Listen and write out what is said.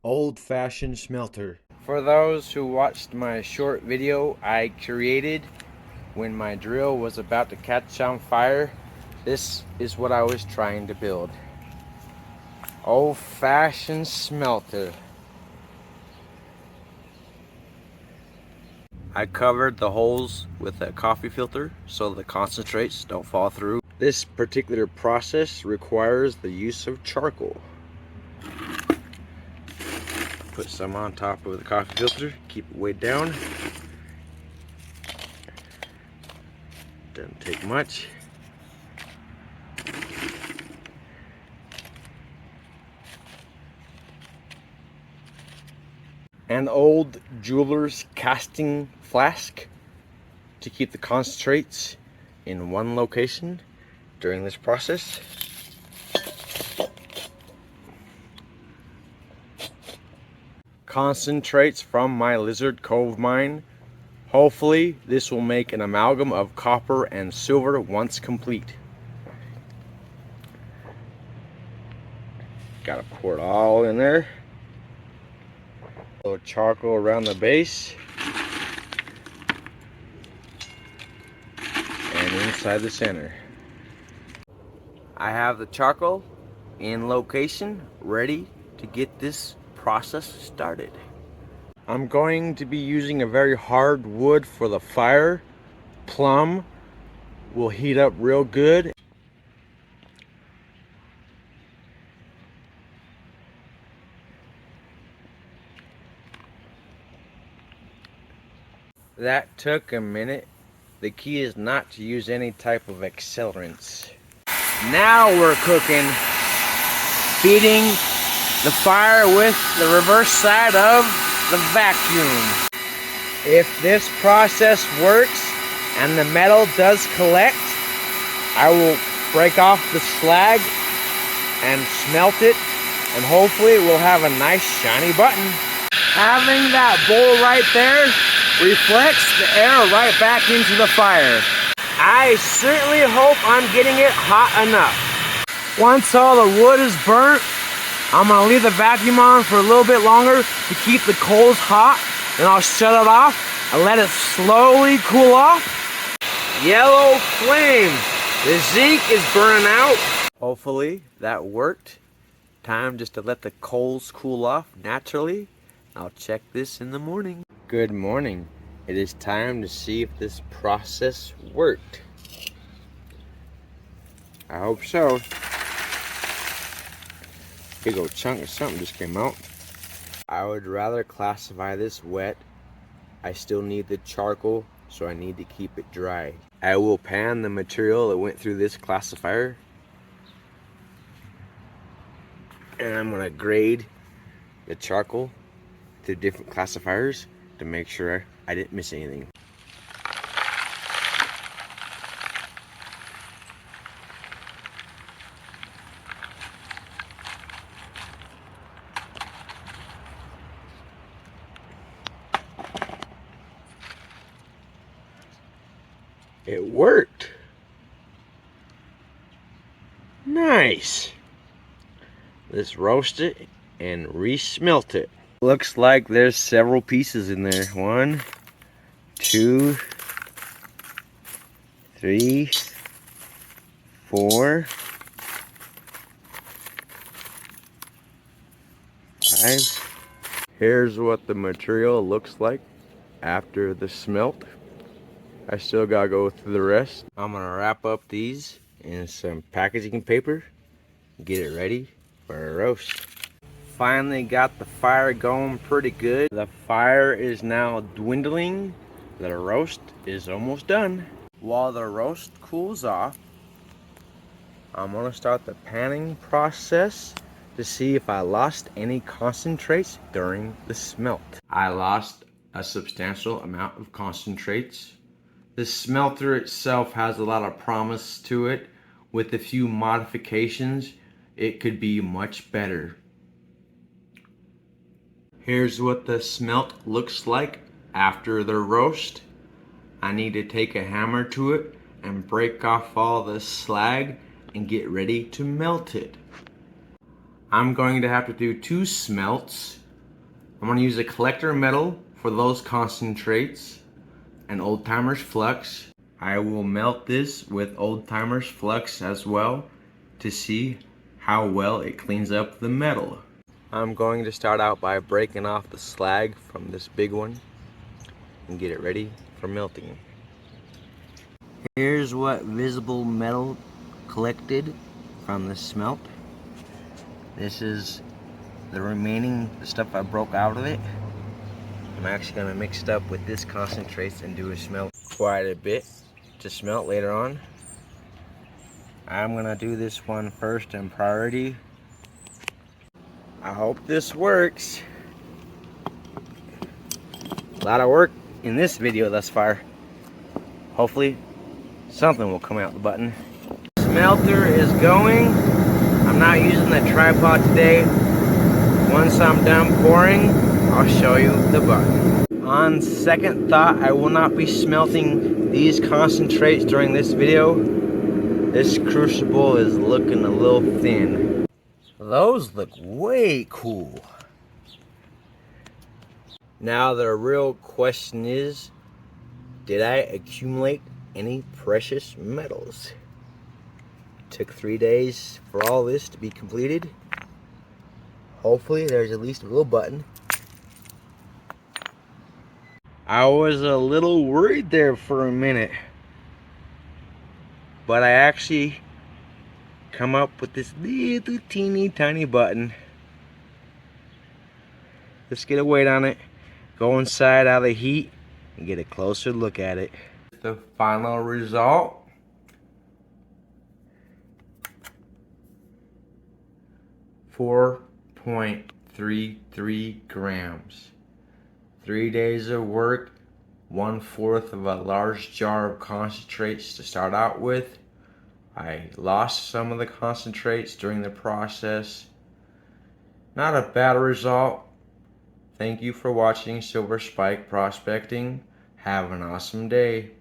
Old-fashioned smelter. For those who watched my short video I created when my drill was about to catch on fire, this is what I was trying to build. Old-fashioned smelter. I covered the holes with a coffee filter so the concentrates don't fall through. This particular process requires the use of charcoal. Put some on top of the coffee filter, keep it weighed down. Doesn't take much. An old jeweler's casting flask to keep the concentrates in one location during this process. Concentrates from my Lizard Cove mine. Hopefully this will make an amalgam of copper and silver once complete. Gotta pour it all in there. A little charcoal around the base and inside the center. I have the charcoal in location, ready to get this process started. I'm going to be using a very hard wood for the fire. Plum will heat up real good. That took a minute. The key is not to use any type of accelerants. Now we're cooking. Feeding the fire with the reverse side of the vacuum. If this process works and the metal does collect, I will break off the slag and smelt it, and hopefully we'll have a nice shiny button. Having that bowl right there reflects the air right back into the fire. I certainly hope I'm getting it hot enough. Once all the wood is burnt, I'm gonna leave the vacuum on for a little bit longer to keep the coals hot, then I'll shut it off and let it slowly cool off. Yellow flame, the zinc is burning out. Hopefully that worked. Time just to let the coals cool off naturally. I'll check this in the morning. Good morning. It is time to see if this process worked. I hope so. Big old chunk of something just came out. I would rather classify this wet. I still need the charcoal, so I need to keep it dry. I will pan the material that went through this classifier, and I'm gonna grade the charcoal through different classifiers to make sure I didn't miss anything. It worked. Nice. Let's roast it and re-smelt it. Looks like there's several pieces in there. 1, 2, 3, 4, 5. Here's what the material looks like after the smelt. I still gotta go through the rest. I'm gonna wrap up these in some packaging paper, get it ready for a roast. Finally got the fire going pretty good. The fire is now dwindling. The roast is almost done. While the roast cools off, I'm gonna start the panning process to see if I lost any concentrates during the smelt. I lost a substantial amount of concentrates. The smelter itself has a lot of promise to it. With a few modifications, it could be much better. Here's what the smelt looks like after the roast. I need to take a hammer to it and break off all the slag and get ready to melt it. I'm going to have to do 2 smelts I'm going to use a collector metal for those concentrates and Old Timer's flux. I will melt this with Old Timer's flux as well to see how well it cleans up the metal. I'm going to start out by breaking off the slag from this big one and get it ready for melting. Here's what visible metal collected from the smelt. This is the remaining stuff I broke out of it. I'm actually going to mix it up with this concentrates and do a smelt quite a bit to smelt later on. I'm going to do this one first in priority. I hope this works. A lot of work in this video thus far. Hopefully something will come out the button. Smelter is going. I'm not using the tripod today. Once I'm done pouring, I'll show you the button. On second thought, I will not be smelting these concentrates during this video. This crucible is looking a little thin. Those look way cool. Now the real question is, did I accumulate any precious metals? It took 3 days for all this to be completed. Hopefully there's at least a little button. I was a little worried there for a minute, but I actually come up with this little teeny tiny button. Let's get a weight on it, go inside out of the heat, and get a closer look at it. The final result. 4.33 grams. 3 days of work, 1/4 of a large jar of concentrates to start out with. I lost some of the concentrates during the process. Not a bad result. Thank you for watching Silver Spike Prospecting. Have an awesome day.